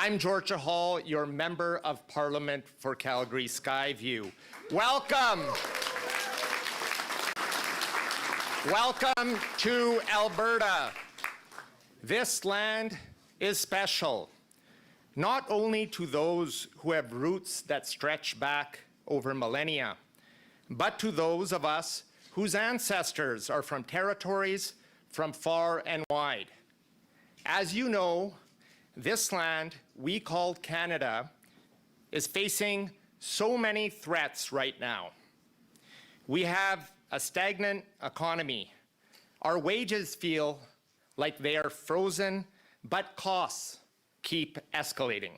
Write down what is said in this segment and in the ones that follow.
I'm Georgia Hall, your Member of Parliament for Calgary Skyview. Welcome. Welcome to Alberta. This land is special, not only to those who have roots that stretch back over millennia, but to those of us whose ancestors are from territories from far and wide. As you know, this land we call Canada is facing so many threats right now. We have a stagnant economy. Our wages feel like they are frozen, but costs keep escalating.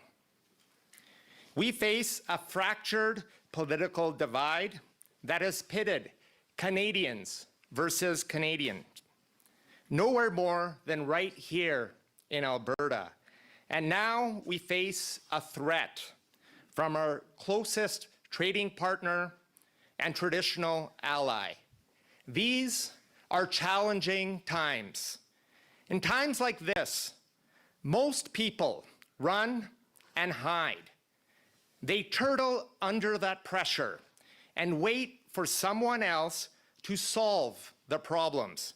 We face a fractured political divide that has pitted Canadians versus Canadians, nowhere more than right here in Alberta. And now we face a threat from our closest trading partner and traditional ally. These are challenging times. In times like this, most people run and hide. They turtle under that pressure and wait for someone else to solve the problems.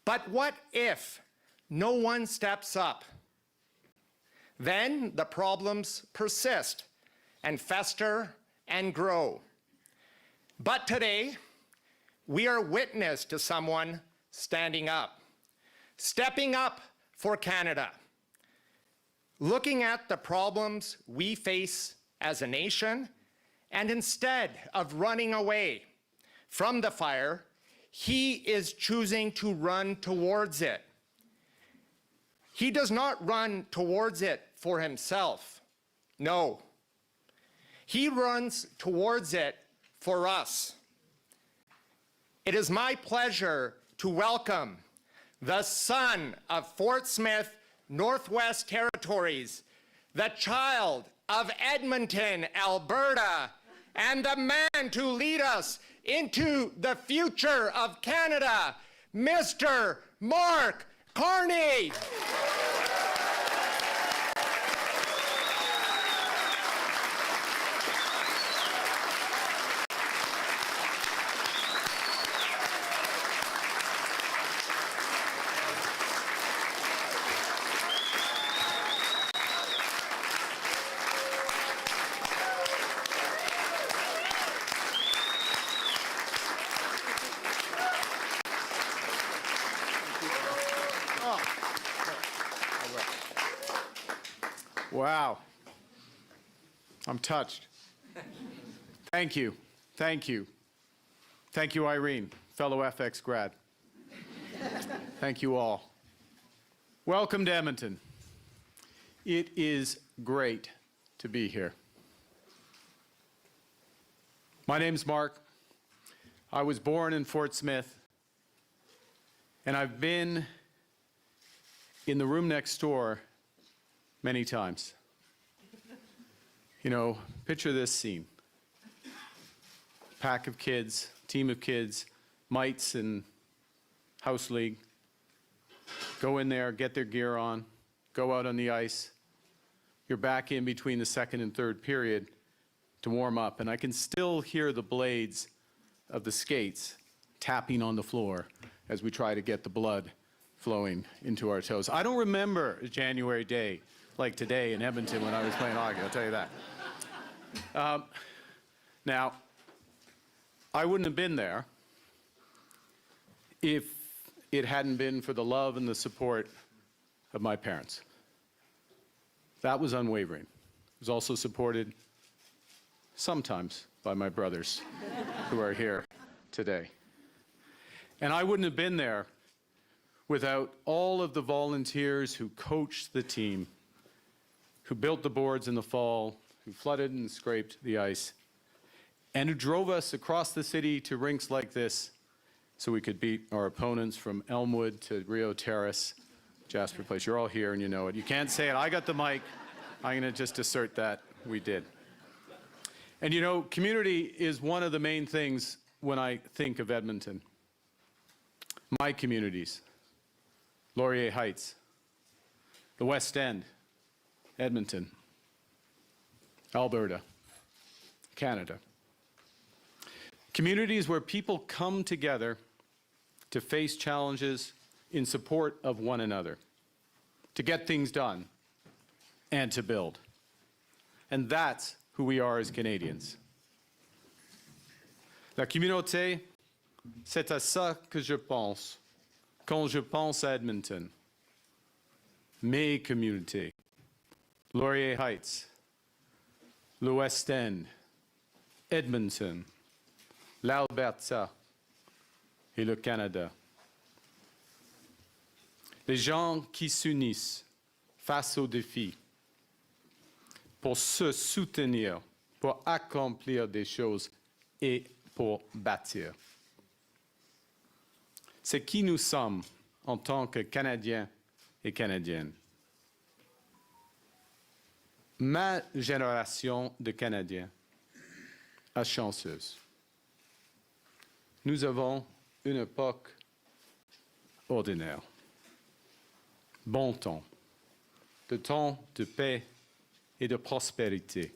But what if no one steps up? Then the problems persist and fester and grow. But today, we are witness to someone standing up, stepping up for Canada, looking at the problems we face as a nation, and instead of running away from the fire, he is choosing to run towards it. He does not run towards it for himself. No. He runs towards it for us. It is my pleasure to welcome the son of Fort Smith, Northwest Territories, the child of Edmonton, Alberta, and the man to lead us into the future of Canada, Mr. Mark Carney. Wow. I'm touched. Thank you. Thank you. Thank you, Irene, fellow FX grad. Thank you all. Welcome to Edmonton. It is great to be here. My name's Mark. I was born in Fort Smith, and I've been in the room next door many times. You know, picture this scene. Pack of kids, team of kids, mites and house league. Go in there, get their gear on, go out on the ice. You're back in between the second and third period to warm up, and I can still hear the blades of the skates tapping on the floor as we try to get the blood flowing into our toes. I don't remember a January day like today in Edmonton when I was playing hockey, I'll tell you that. Now, I wouldn't have been there if it hadn't been for the love and the support of my parents. That was unwavering. It was also supported sometimes by my brothers who are here today. And I wouldn't have been there without all of the volunteers who coached the team, who built the boards in the fall, who flooded and scraped the ice, and who drove us across the city to rinks like this so we could beat our opponents from Elmwood to Rio Terrace, Jasper Place. You're all here and you know it. You can't say it. I got the mic. I'm going to just assert that we did. And you know, community is one of the main things when I think of Edmonton. My communities, Laurier Heights, the West End, Edmonton, Alberta, Canada. Communities where people come together to face challenges in support of one another, to get things done, and to build. And that's who we are as Canadians. La communauté, c'est à ça que je pense quand je pense à Edmonton. Mes communautés, Laurier Heights, le West End, Edmonton, l'Alberta et le Canada. Les gens qui s'unissent face aux défis pour se soutenir, pour accomplir des choses et pour bâtir. C'est qui nous sommes en tant que Canadiens et Canadiennes. Ma génération de Canadiens est chanceuse. Nous avons une époque ordinaire. Bon temps, de paix et de prospérité.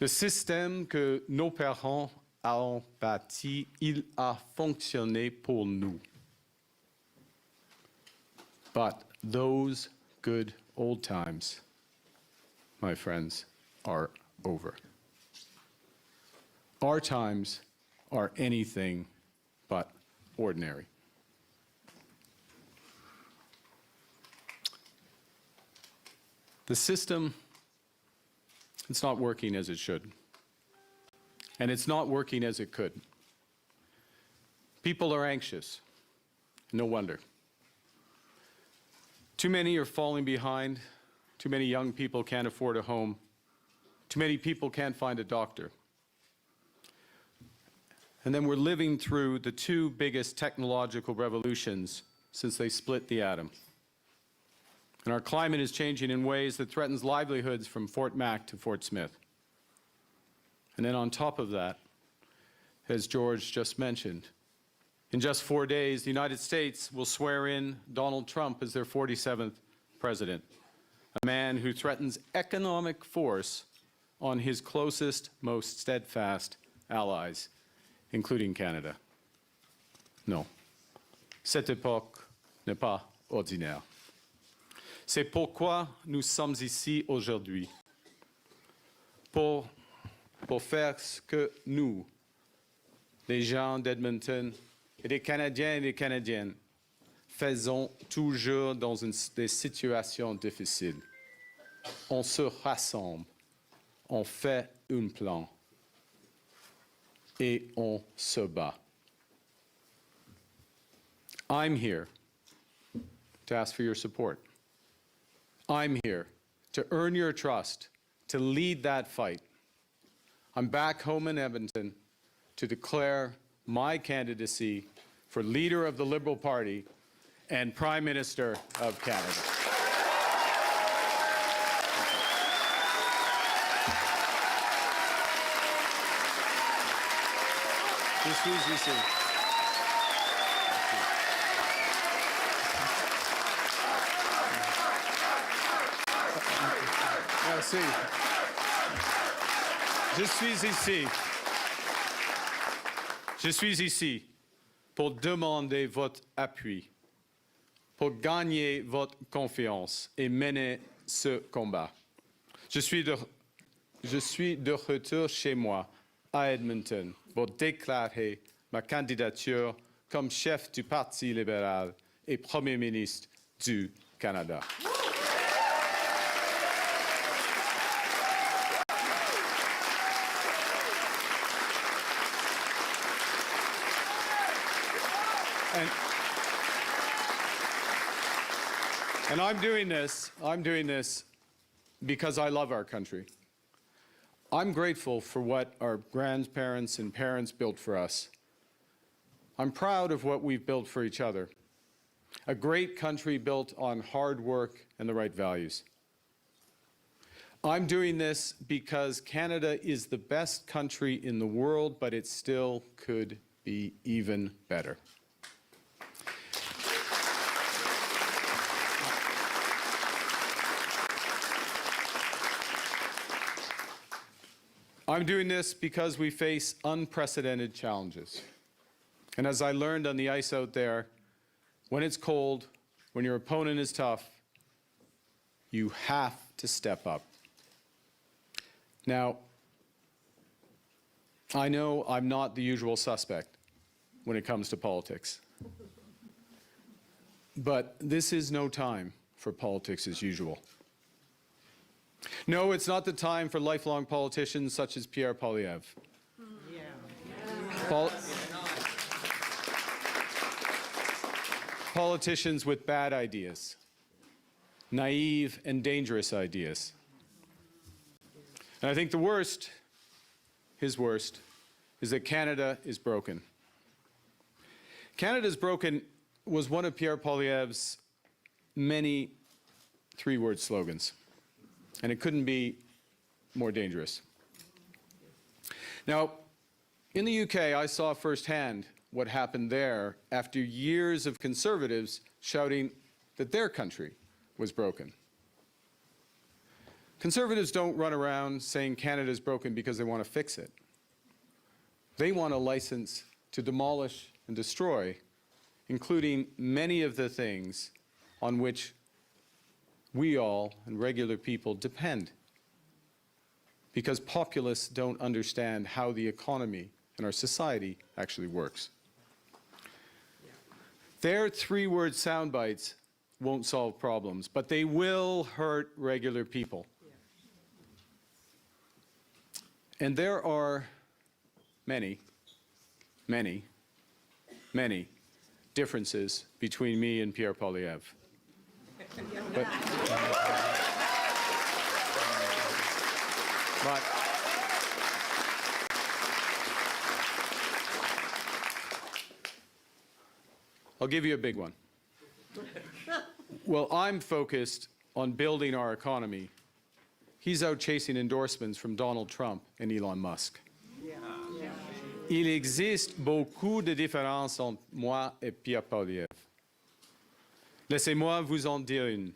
Le système que nos parents ont bâti, il a fonctionné pour nous. But those good old times, my friends, are over. Our times are anything but ordinary. The system, it's not working as it should. And it's not working as it could. People are anxious. No wonder. Too many are falling behind. Too many young people can't afford a home. Too many people can't find a doctor. And then we're living through the two biggest technological revolutions since they split the atom. And our climate is changing in ways that threatens livelihoods from Fort Mac to Fort Smith. And then on top of that, as George just mentioned, in just 4 days, the United States will swear in Donald Trump as their 47th president, a man who threatens economic force on his closest, most steadfast allies, including Canada. Non, cette époque n'est pas ordinaire. C'est pourquoi nous sommes ici aujourd'hui, pour faire ce que nous, les gens d'Edmonton, et les Canadiens et les Canadiennes, faisons toujours dans des situations difficiles. On se rassemble, on fait un plan et on se bat. I'm here to ask for your support. I'm here to earn your trust, to lead that fight. I'm back home in Edmonton to declare my candidacy for leader of the Liberal Party and Prime Minister of Canada. Je suis ici. Merci. Je suis ici pour demander votre appui, pour gagner votre confiance et mener ce combat. Je suis de retour chez moi à Edmonton pour déclarer ma candidature comme chef du Parti libéral et Premier ministre du Canada. And I'm doing this because I love our country. I'm grateful for what our grandparents and parents built for us. I'm proud of what we've built for each other. A great country built on hard work and the right values. I'm doing this because Canada is the best country in the world, but it still could be even better. I'm doing this because we face unprecedented challenges. And as I learned on the ice out there, when it's cold, when your opponent is tough, you have to step up. Now, I know I'm not the usual suspect when it comes to politics. But this is no time for politics as usual. No, it's not the time for lifelong politicians such as Pierre Poilievre. Politicians with bad ideas, naive and dangerous ideas. And I think the worst, his worst, is that Canada is broken. Canada's broken was one of Pierre Poilievre's many three-word slogans, and it couldn't be more dangerous. Now, in the UK, I saw firsthand what happened there after years of conservatives shouting that their country was broken. Conservatives don't run around saying Canada's broken because they want to fix it. They want a license to demolish and destroy, including many of the things on which we all and regular people depend. Because populists don't understand how the economy and our society actually works. Their three-word sound bites won't solve problems, but they will hurt regular people. And there are many differences between me and Pierre Poilievre. But I'll give you a big one. Well, I'm focused on building our economy. He's out chasing endorsements from Donald Trump and Elon Musk. Il existe beaucoup de différences entre moi et Pierre Poilievre. Laissez-moi vous en dire une.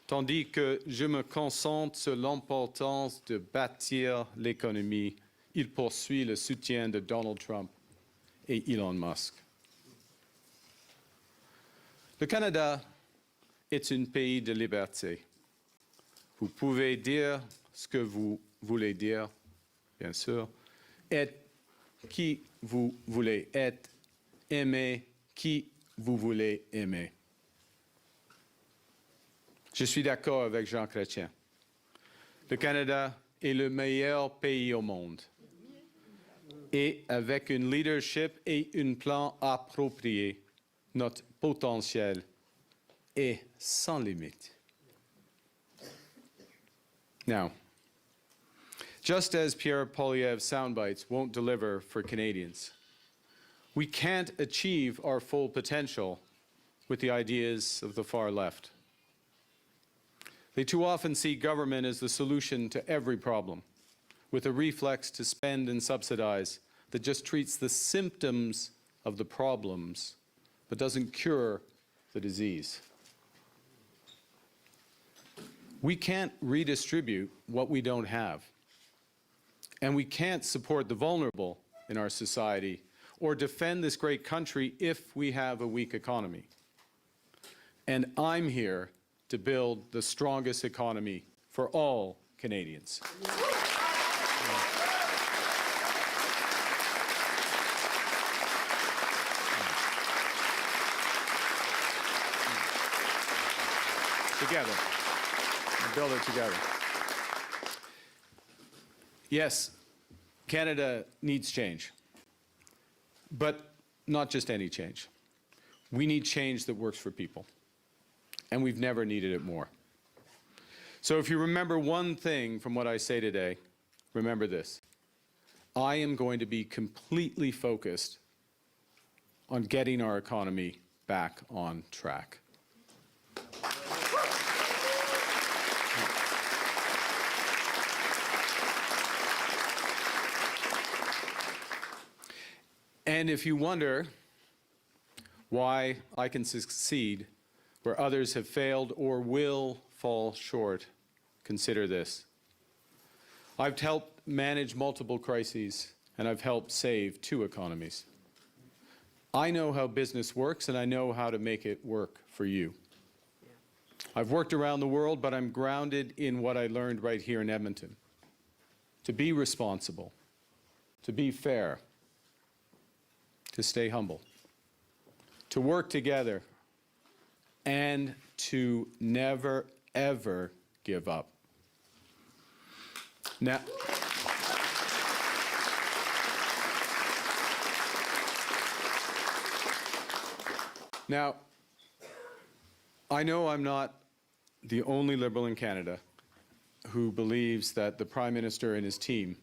Tandis que je me concentre sur l'importance de bâtir l'économie, il poursuit le soutien de Donald Trump et Elon Musk. Le Canada est un pays de liberté. Vous pouvez dire ce que vous voulez dire, bien sûr, être qui vous voulez être, aimer qui vous voulez aimer. Je suis d'accord avec Jean Chrétien. Le Canada est le meilleur pays au monde. Et avec un leadership et un plan approprié, notre potentiel est sans limite. Now, just as Pierre Poilievre's soundbites won't deliver for Canadians, we can't achieve our full potential with the ideas of the far left. They too often see government as the solution to every problem, with a reflex to spend and subsidize that just treats the symptoms of the problems, but doesn't cure the disease. We can't redistribute what we don't have. And we can't support the vulnerable in our society or defend this great country if we have a weak economy. And I'm here to build the strongest economy for all Canadians. Together. Build it together. Yes, Canada needs change, but not just any change. We need change that works for people, and we've never needed it more. So if you remember one thing from what I say today, remember this. I am going to be completely focused on getting our economy back on track. And if you wonder why I can succeed where others have failed or will fall short, consider this. I've helped manage multiple crises, and I've helped save 2 economies. I know how business works, and I know how to make it work for you. I've worked around the world, but I'm grounded in what I learned right here in Edmonton. To be responsible, to be fair, to stay humble, to work together, and to never, ever give up. Now, I know I'm not the only Liberal in Canada who believes that the Prime Minister and his team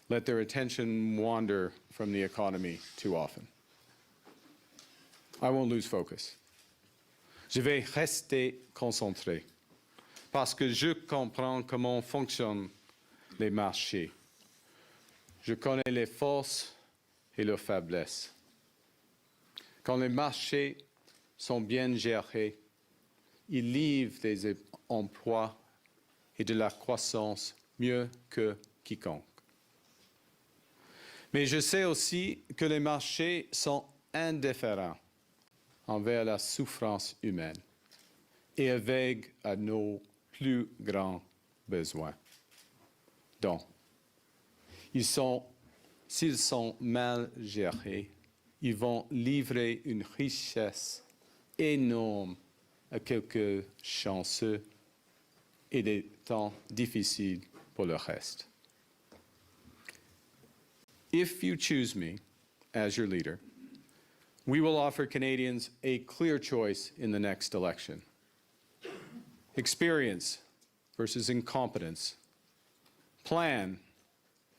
let their attention wander from the economy too often. I won't lose focus. Je vais rester concentré parce que je comprends comment fonctionnent les marchés. Je connais les forces et leurs faiblesses. Quand les marchés sont bien gérés, ils livrent des emplois et de la croissance mieux que quiconque. Mais je sais aussi que les marchés sont indifférents envers la souffrance humaine et aveugles à nos plus grands besoins. Donc, s'ils sont mal gérés, ils vont livrer une richesse énorme à quelques chanceux et des temps difficiles pour le reste. If you choose me as your leader, we will offer Canadians a clear choice in the next election. Experience versus incompetence. Plan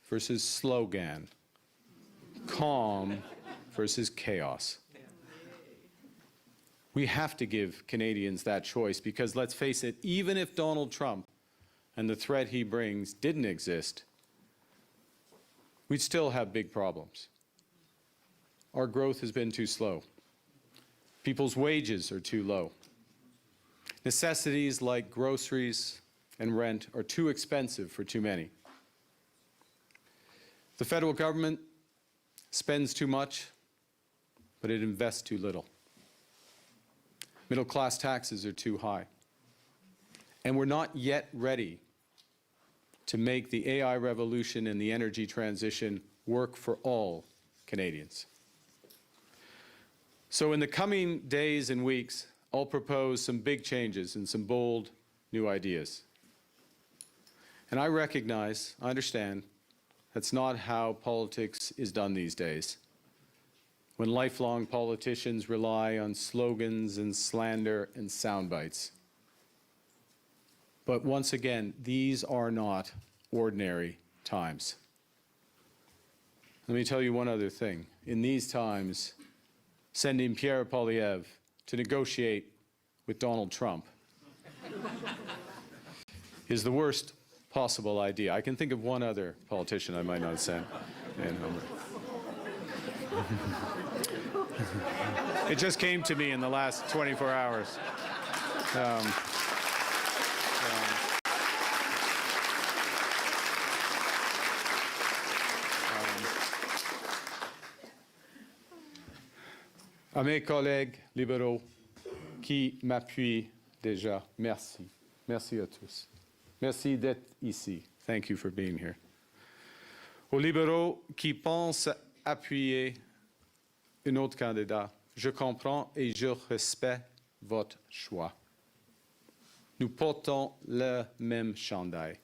versus slogan. Calm versus chaos. We have to give Canadians that choice because, let's face it, even if Donald Trump and the threat he brings didn't exist, we'd still have big problems. Our growth has been too slow. People's wages are too low. Necessities like groceries and rent are too expensive for too many. The federal government spends too much, but it invests too little. Middle-class taxes are too high. And we're not yet ready to make the AI revolution and the energy transition work for all Canadians. So in the coming days and weeks, I'll propose some big changes and some bold new ideas. And I recognize, I understand, that's not how politics is done these days, when lifelong politicians rely on slogans and slander and sound bites. But once again, these are not ordinary times. Let me tell you one other thing. In these times, sending Pierre Poilievre to negotiate with Donald Trump is the worst possible idea. I can think of one other politician I might not send. It just came to me in the last 24 hours. À mes collègues libéraux qui m'appuient déjà, merci. Merci à tous. Merci d'être ici. Thank you for being here. Aux libéraux qui pensent appuyer un autre candidat, je comprends et je respecte votre choix. Nous portons le même chandail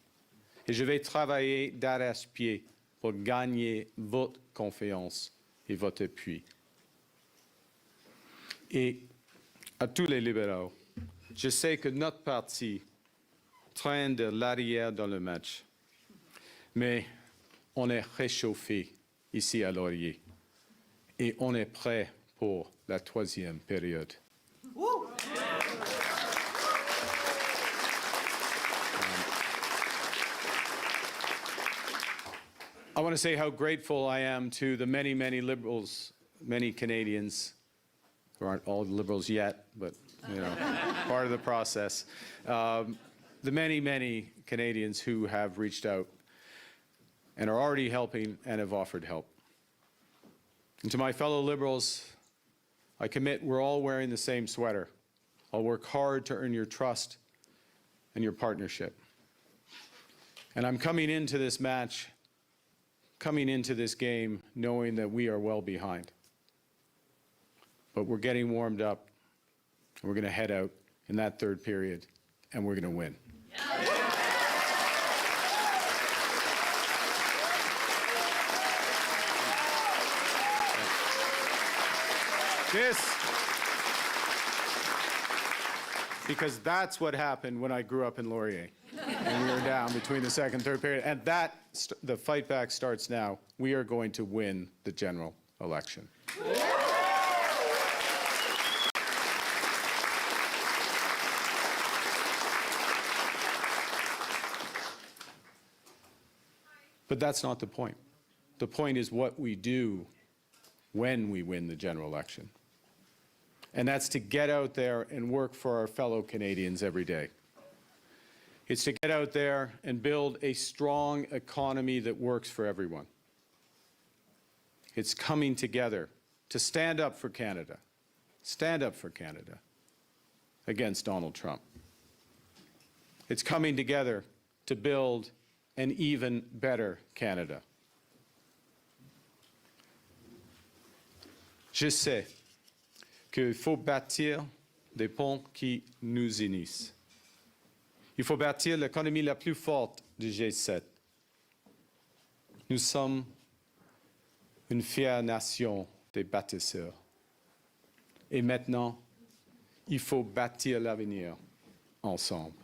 et je vais travailler d'arrache-pied pour gagner votre confiance et votre appui. Et à tous les libéraux, je sais que notre parti traîne de l'arrière dans le match, mais on est réchauffé ici à Laurier et on est prêt pour la troisième période. I want to say how grateful I am to the many, many Liberals, many Canadians, who aren't all Liberals yet, but you know, part of the process. The many, many Canadians who have reached out and are already helping and have offered help. And to my fellow Liberals, I commit we're all wearing the same sweater. I'll work hard to earn your trust and your partnership. And I'm coming into this match, coming into this game, knowing that we are well behind. But we're getting warmed up, and we're going to head out in that third period, and we're going to win. Because that's what happened when I grew up in Laurier. And we were down between the second and third period. And the fight back starts now. We are going to win the general election. But that's not the point. The point is what we do when we win the general election. And that's to get out there and work for our fellow Canadians every day. It's to get out there and build a strong economy that works for everyone. It's coming together to stand up for Canada against Donald Trump. It's coming together to build an even better Canada. Je sais qu'il faut bâtir des ponts qui nous unissent. Il faut bâtir l'économie la plus forte du G7. Nous sommes une fière nation des bâtisseurs. Et maintenant, il faut bâtir l'avenir ensemble.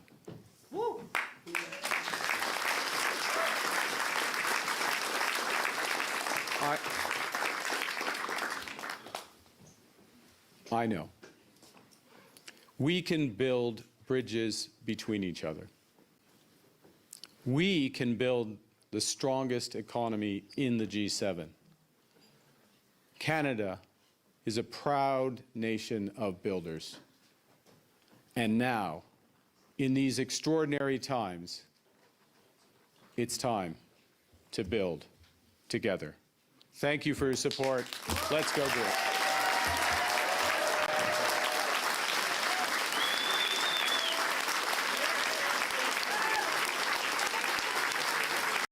I know. We can build bridges between each other. We can build the strongest economy in the G7. Canada is a proud nation of builders. And now, in these extraordinary times, it's time to build together. Thank you for your support. Let's go do it.